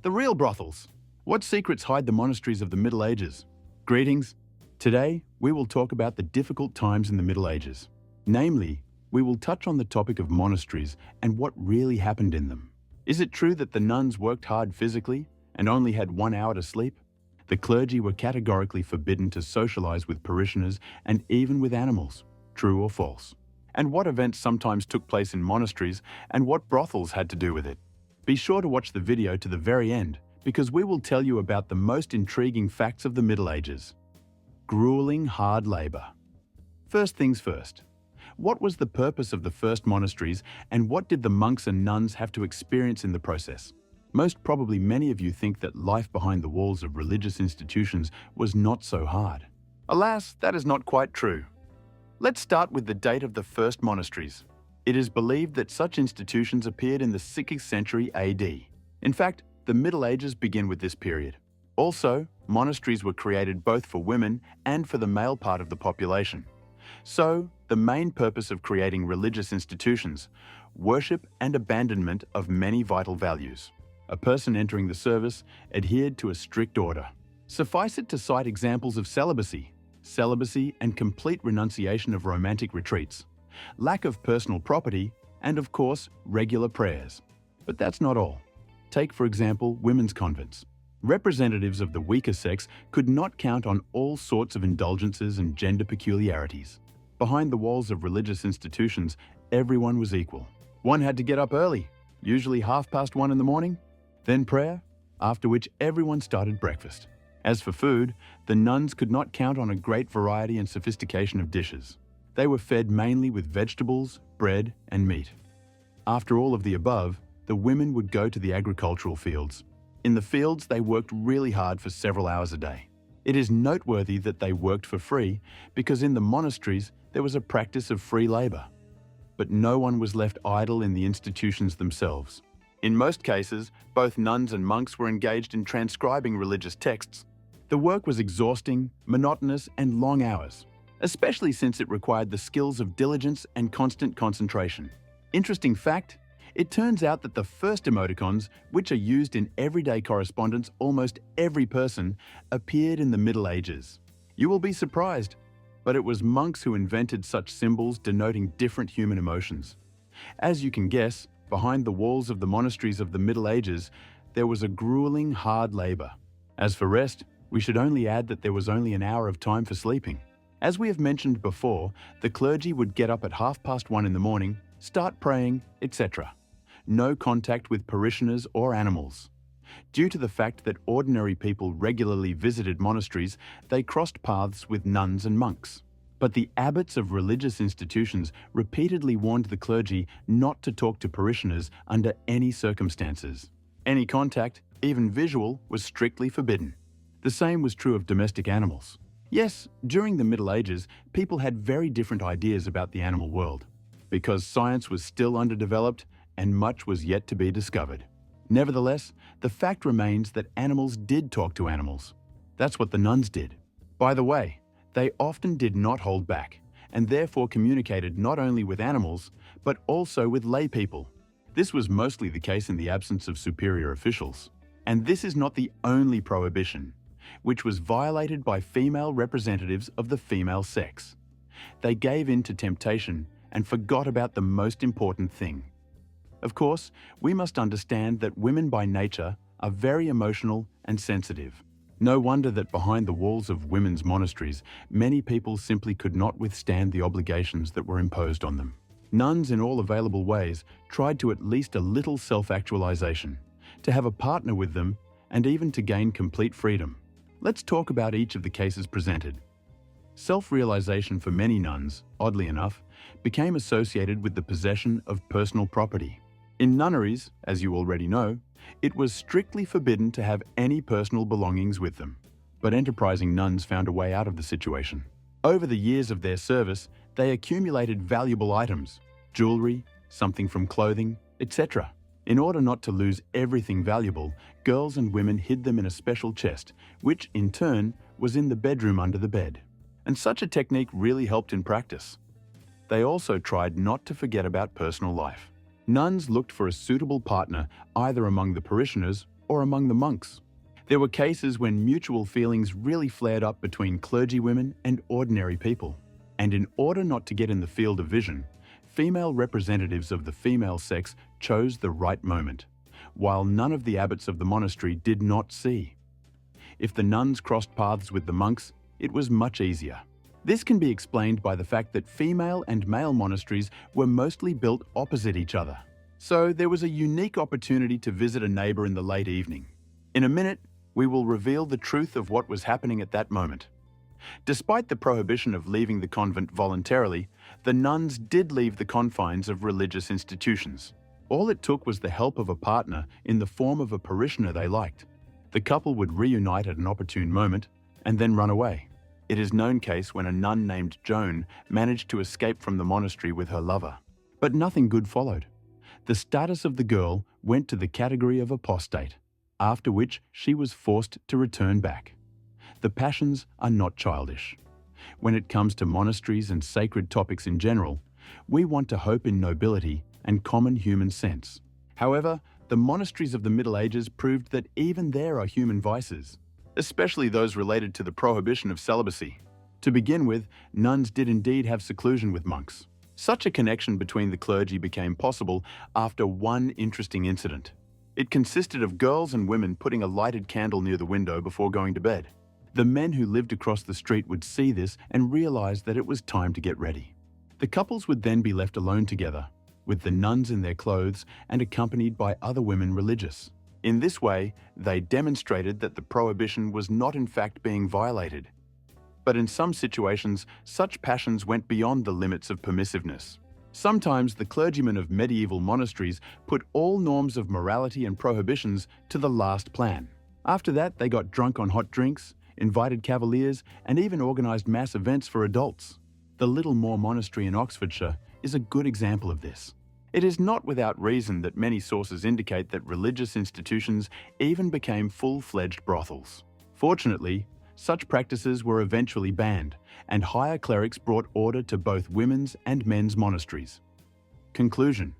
The real brothels. What secrets hide the monasteries of the Middle Ages? Greetings. Today, we will talk about the difficult times in the Middle Ages. Namely, we will touch on the topic of monasteries and what really happened in them. Is it true that the nuns worked hard physically and only had 1 hour to sleep? The clergy were categorically forbidden to socialize with parishioners and even with animals. True or false? And what events sometimes took place in monasteries and what brothels had to do with it? Be sure to watch the video to the very end because we will tell you about the most intriguing facts of the Middle Ages. Grueling hard labor. First things first. What was the purpose of the first monasteries and what did the monks and nuns have to experience in the process? Most probably many of you think that life behind the walls of religious institutions was not so hard. Alas, that is not quite true. Let's start with the date of the first monasteries. It is believed that such institutions appeared in the 6th century AD. In fact, the Middle Ages begin with this period. Also, monasteries were created both for women and for the male part of the population. So, the main purpose of creating religious institutions, worship and abandonment of many vital values. A person entering the service adhered to a strict order. Suffice it to cite examples of celibacy and complete renunciation of romantic retreats, lack of personal property, and of course, regular prayers. But that's not all. Take, for example, women's convents. Representatives of the weaker sex could not count on all sorts of indulgences and gender peculiarities. Behind the walls of religious institutions, everyone was equal. One had to get up early, usually 1:30 in the morning, then prayer, after which everyone started breakfast. As for food, the nuns could not count on a great variety and sophistication of dishes. They were fed mainly with vegetables, bread, and meat. After all of the above, the women would go to the agricultural fields. In the fields, they worked really hard for several hours a day. It is noteworthy that they worked for free because in the monasteries, there was a practice of free labor. But no one was left idle in the institutions themselves. In most cases, both nuns and monks were engaged in transcribing religious texts. The work was exhausting, monotonous, and long hours, especially since it required the skills of diligence and constant concentration. Interesting fact, it turns out that the first emoticons, which are used in everyday correspondence almost every person, appeared in the Middle Ages. You will be surprised, but it was monks who invented such symbols denoting different human emotions. As you can guess, behind the walls of the monasteries of the Middle Ages, there was a grueling hard labor. As for rest, we should only add that there was only an hour of time for sleeping. As we have mentioned before, the clergy would get up at 1:30 in the morning, start praying, etc. No contact with parishioners or animals. Due to the fact that ordinary people regularly visited monasteries, they crossed paths with nuns and monks. But the abbots of religious institutions repeatedly warned the clergy not to talk to parishioners under any circumstances. Any contact, even visual, was strictly forbidden. The same was true of domestic animals. Yes, during the Middle Ages, people had very different ideas about the animal world, because science was still underdeveloped and much was yet to be discovered. Nevertheless, the fact remains that animals did talk to animals. That's what the nuns did. By the way, they often did not hold back, and therefore communicated not only with animals, but also with lay people. This was mostly the case in the absence of superior officials. And this is not the only prohibition, which was violated by female representatives of the female sex. They gave in to temptation and forgot about the most important thing. Of course, we must understand that women by nature are very emotional and sensitive. No wonder that behind the walls of women's monasteries, many people simply could not withstand the obligations that were imposed on them. Nuns in all available ways tried to at least a little self-actualization, to have a partner with them, and even to gain complete freedom. Let's talk about each of the cases presented. Self-realization for many nuns, oddly enough, became associated with the possession of personal property. In nunneries, as you already know, it was strictly forbidden to have any personal belongings with them. But enterprising nuns found a way out of the situation. Over the years of their service, they accumulated valuable items, jewelry, something from clothing, etc. In order not to lose everything valuable, girls and women hid them in a special chest, which, in turn, was in the bedroom under the bed. And such a technique really helped in practice. They also tried not to forget about personal life. Nuns looked for a suitable partner either among the parishioners or among the monks. There were cases when mutual feelings really flared up between clergywomen and ordinary people. And in order not to get in the field of vision, female representatives of the female sex chose the right moment, while none of the abbots of the monastery did not see. If the nuns crossed paths with the monks, it was much easier. This can be explained by the fact that female and male monasteries were mostly built opposite each other. So there was a unique opportunity to visit a neighbor in the late evening. In a minute, we will reveal the truth of what was happening at that moment. Despite the prohibition of leaving the convent voluntarily, the nuns did leave the confines of religious institutions. All it took was the help of a partner in the form of a parishioner they liked. The couple would reunite at an opportune moment and then run away. It is known case when a nun named Joan managed to escape from the monastery with her lover. But nothing good followed. The status of the girl went to the category of apostate, after which she was forced to return back. The passions are not childish. When it comes to monasteries and sacred topics in general, we want to hope in nobility and common human sense. However, the monasteries of the Middle Ages proved that even there are human vices, especially those related to the prohibition of celibacy. To begin with, nuns did indeed have seclusion with monks. Such a connection between the clergy became possible after one interesting incident. It consisted of girls and women putting a lighted candle near the window before going to bed. The men who lived across the street would see this and realize that it was time to get ready. The couples would then be left alone together, with the nuns in their clothes and accompanied by other women religious. In this way, they demonstrated that the prohibition was not in fact being violated. But in some situations, such passions went beyond the limits of permissiveness. Sometimes the clergymen of medieval monasteries put all norms of morality and prohibitions to the last plan. After that, they got drunk on hot drinks, invited cavaliers, and even organized mass events for adults. The Littlemore Monastery in Oxfordshire is a good example of this. It is not without reason that many sources indicate that religious institutions even became full-fledged brothels. Fortunately, such practices were eventually banned, and higher clerics brought order to both women's and men's monasteries. Conclusion.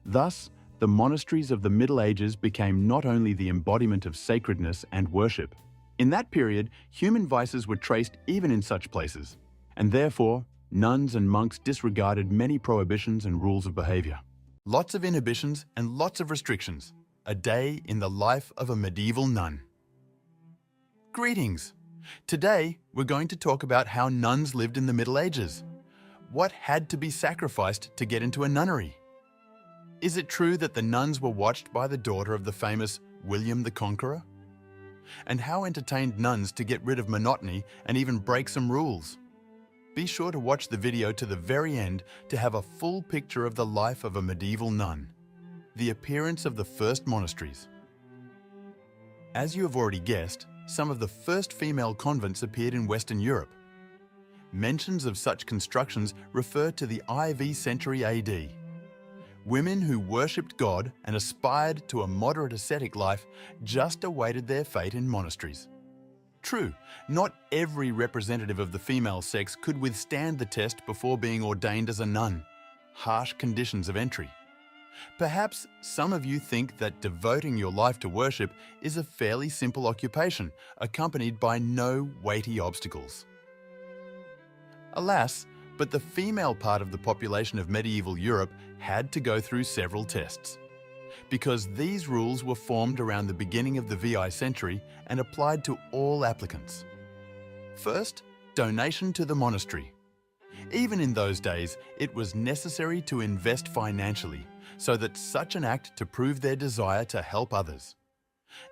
Thus, the monasteries of the Middle Ages became not only the embodiment of sacredness and worship. In that period, human vices were traced even in such places, and therefore, nuns and monks disregarded many prohibitions and rules of behavior. Lots of inhibitions and lots of restrictions. A day in the life of a medieval nun. Greetings! Today, we're going to talk about how nuns lived in the Middle Ages. What had to be sacrificed to get into a nunnery? Is it true that the nuns were watched by the daughter of the famous William the Conqueror? And how entertained nuns to get rid of monotony and even break some rules? Be sure to watch the video to the very end to have a full picture of the life of a medieval nun. The appearance of the first monasteries. As you have already guessed, some of the first female convents appeared in Western Europe. Mentions of such constructions refer to the IV century AD. Women who worshipped God and aspired to a moderate ascetic life just awaited their fate in monasteries. True, not every representative of the female sex could withstand the test before being ordained as a nun. Harsh conditions of entry. Perhaps some of you think that devoting your life to worship is a fairly simple occupation, accompanied by no weighty obstacles. Alas, but the female part of the population of medieval Europe had to go through several tests. Because these rules were formed around the beginning of the VI century and applied to all applicants. First, donation to the monastery. Even in those days, it was necessary to invest financially, so that such an act to prove their desire to help others.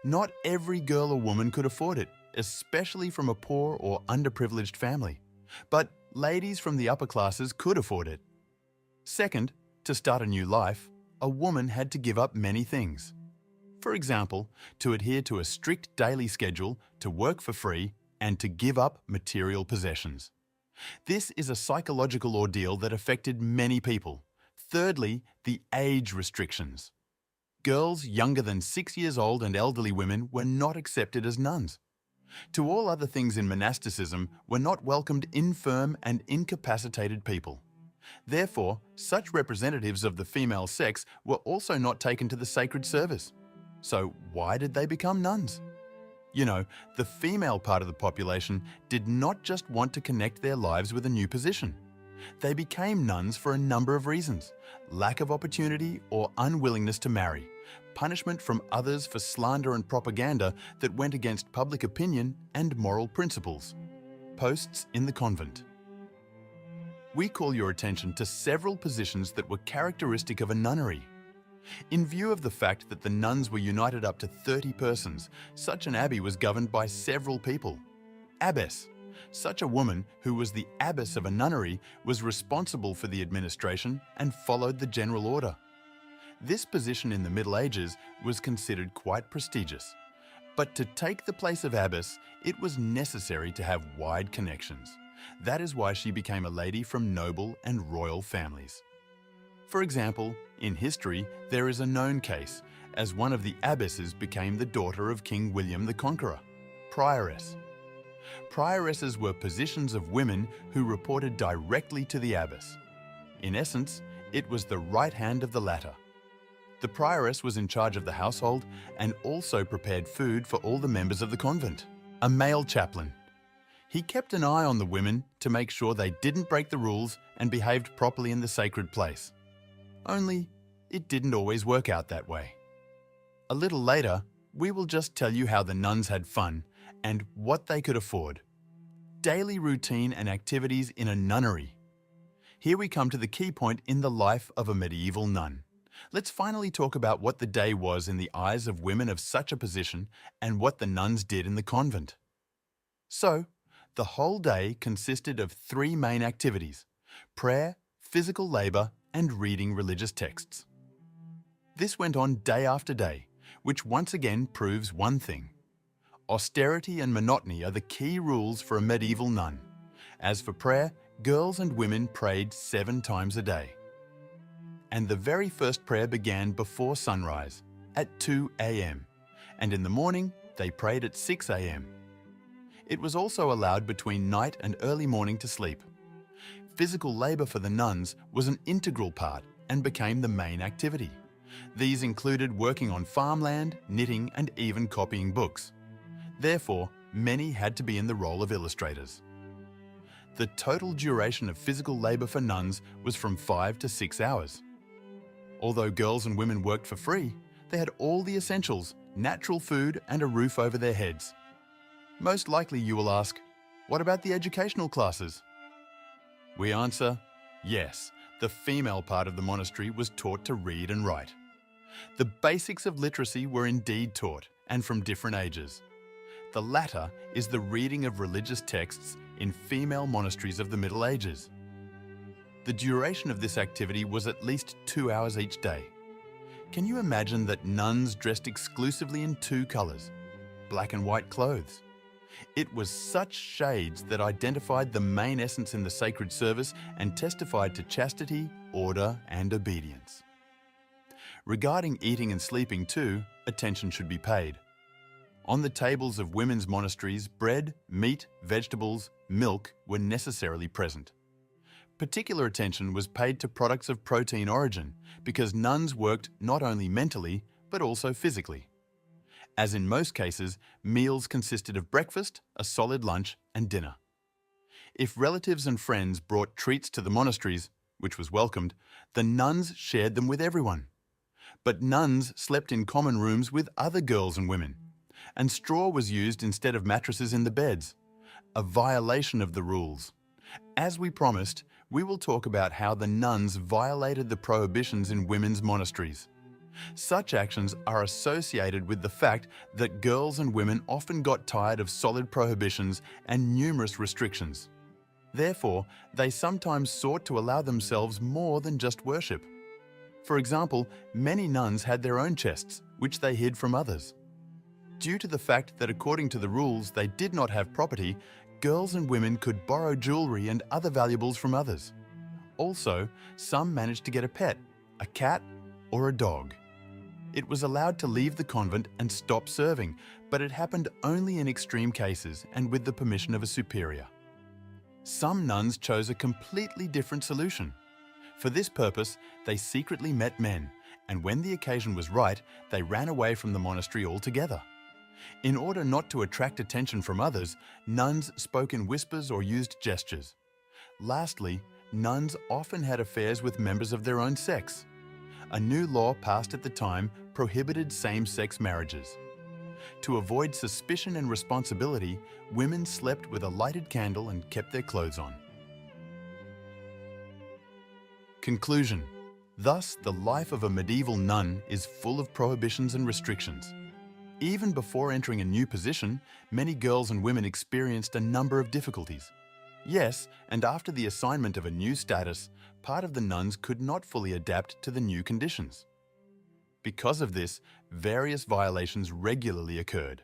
Not every girl or woman could afford it, especially from a poor or underprivileged family. But ladies from the upper classes could afford it. Second, to start a new life, a woman had to give up many things. For example, to adhere to a strict daily schedule, to work for free, and to give up material possessions. This is a psychological ordeal that affected many people. Thirdly, the age restrictions. Girls younger than 6 years old and elderly women were not accepted as nuns. To all other things in monasticism were not welcomed infirm and incapacitated people. Therefore, such representatives of the female sex were also not taken to the sacred service. So why did they become nuns? You know, the female part of the population did not just want to connect their lives with a new position. They became nuns for a number of reasons: lack of opportunity or unwillingness to marry, punishment from others for slander and propaganda that went against public opinion and moral principles, posts in the convent. We call your attention to several positions that were characteristic of a nunnery. In view of the fact that the nuns were united up to 30 persons, such an abbey was governed by several people. Abbess. Such a woman, who was the abbess of a nunnery, was responsible for the administration and followed the general order. This position in the Middle Ages was considered quite prestigious. But to take the place of abbess, it was necessary to have wide connections. That is why she became a lady from noble and royal families. For example, in history, there is a known case, as one of the abbesses became the daughter of King William the Conqueror, prioress. Prioresses were positions of women who reported directly to the abbess. In essence, it was the right hand of the latter. The prioress was in charge of the household and also prepared food for all the members of the convent. A male chaplain. He kept an eye on the women to make sure they didn't break the rules and behaved properly in the sacred place. Only, it didn't always work out that way. A little later, we will just tell you how the nuns had fun and what they could afford. Daily routine and activities in a nunnery. Here we come to the key point in the life of a medieval nun. Let's finally talk about what the day was in the eyes of women of such a position and what the nuns did in the convent. So, the whole day consisted of 3 main activities: prayer, physical labour, and reading religious texts. This went on day after day, which once again proves one thing. Austerity and monotony are the key rules for a medieval nun. As for prayer, girls and women prayed 7 times a day. And the very first prayer began before sunrise, at 2 a.m., and in the morning they prayed at 6 a.m. It was also allowed between night and early morning to sleep. Physical labour for the nuns was an integral part and became the main activity. These included working on farmland, knitting, and even copying books. Therefore, many had to be in the role of illustrators. The total duration of physical labour for nuns was from 5 to 6 hours. Although girls and women worked for free, they had all the essentials, natural food, and a roof over their heads. Most likely you will ask, what about the educational classes? We answer, yes, the female part of the monastery was taught to read and write. The basics of literacy were indeed taught, and from different ages. The latter is the reading of religious texts in female monasteries of the Middle Ages. The duration of this activity was at least 2 hours each day. Can you imagine that nuns dressed exclusively in 2 colours, black and white clothes? It was such shades that identified the main essence in the sacred service and testified to chastity, order, and obedience. Regarding eating and sleeping too, attention should be paid. On the tables of women's monasteries, bread, meat, vegetables, milk were necessarily present. Particular attention was paid to products of protein origin because nuns worked not only mentally but also physically. As in most cases, meals consisted of breakfast, a solid lunch, and dinner. If relatives and friends brought treats to the monasteries, which was welcomed, the nuns shared them with everyone. But nuns slept in common rooms with other girls and women, and straw was used instead of mattresses in the beds, a violation of the rules. As we promised, we will talk about how the nuns violated the prohibitions in women's monasteries. Such actions are associated with the fact that girls and women often got tired of solid prohibitions and numerous restrictions. Therefore, they sometimes sought to allow themselves more than just worship. For example, many nuns had their own chests, which they hid from others. Due to the fact that according to the rules they did not have property, girls and women could borrow jewellery and other valuables from others. Also, some managed to get a pet, a cat or a dog. It was allowed to leave the convent and stop serving, but it happened only in extreme cases and with the permission of a superior. Some nuns chose a completely different solution. For this purpose, they secretly met men and when the occasion was right, they ran away from the monastery altogether. In order not to attract attention from others, nuns spoke in whispers or used gestures. Lastly, nuns often had affairs with members of their own sex. A new law passed at the time prohibited same-sex marriages. To avoid suspicion and responsibility, women slept with a lighted candle and kept their clothes on. Conclusion. Thus, the life of a medieval nun is full of prohibitions and restrictions. Even before entering a new position, many girls and women experienced a number of difficulties. Yes, and after the assignment of a new status, part of the nuns could not fully adapt to the new conditions. Because of this, various violations regularly occurred.